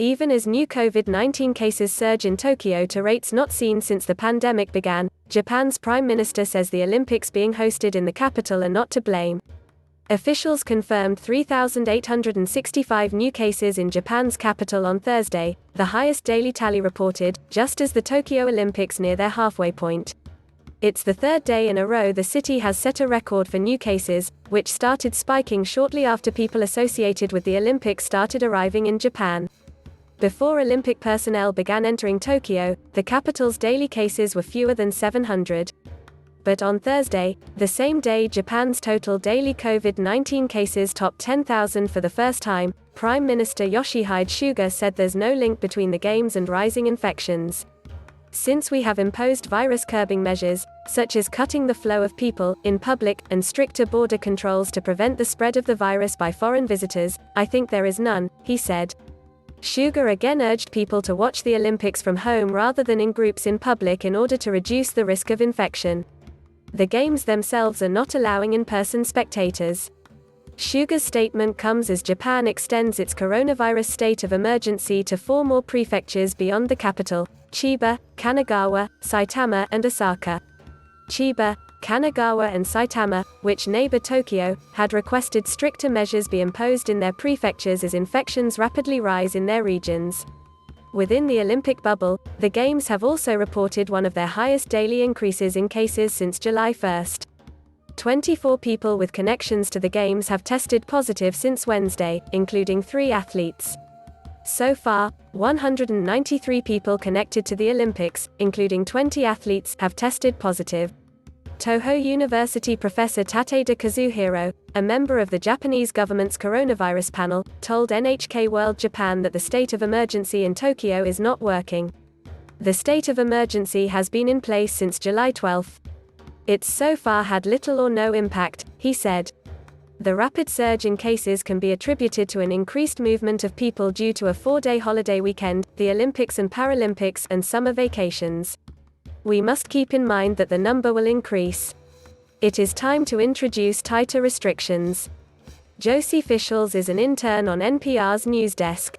Even as new COVID-19 cases surge in Tokyo to rates not seen since the pandemic began, Japan's Prime Minister says the Olympics being hosted in the capital are not to blame. Officials confirmed 3,865 new cases in Japan's capital on Thursday, the highest daily tally reported, just as the Tokyo Olympics near their halfway point. It's the third day in a row the city has set a record for new cases, which started spiking shortly after people associated with the Olympics started arriving in Japan. Before Olympic personnel began entering Tokyo, the capital's daily cases were fewer than 700. But on Thursday, the same day Japan's total daily COVID-19 cases topped 10,000 for the first time, Prime Minister Yoshihide Suga said there's no link between the games and rising infections. Since we have imposed virus-curbing measures, such as cutting the flow of people in public and stricter border controls to prevent the spread of the virus by foreign visitors, I think there is none, he said. Suga again urged people to watch the Olympics from home rather than in groups in public in order to reduce the risk of infection. The games themselves are not allowing in-person spectators. Suga's statement comes as Japan extends its coronavirus state of emergency to 4 more prefectures beyond the capital: Chiba, Kanagawa, Saitama, and Osaka. Chiba, Kanagawa, and Saitama, which neighbor Tokyo, had requested stricter measures be imposed in their prefectures as infections rapidly rise in their regions. Within the Olympic bubble, the Games have also reported one of their highest daily increases in cases since July 1. 24 people with connections to the Games have tested positive since Wednesday, including 3 athletes. So far, 193 people connected to the Olympics, including 20 athletes, have tested positive. Toho University professor Tateda Kazuhiro, a member of the Japanese government's coronavirus panel, told NHK World-Japan that the state of emergency in Tokyo is not working. The state of emergency has been in place since July 12. It's so far had little or no impact, he said. The rapid surge in cases can be attributed to an increased movement of people due to a 4-day holiday weekend, the Olympics and Paralympics, and summer vacations. We must keep in mind that the number will increase. It is time to introduce tighter restrictions. Josie Fischels is an intern on NPR's news desk.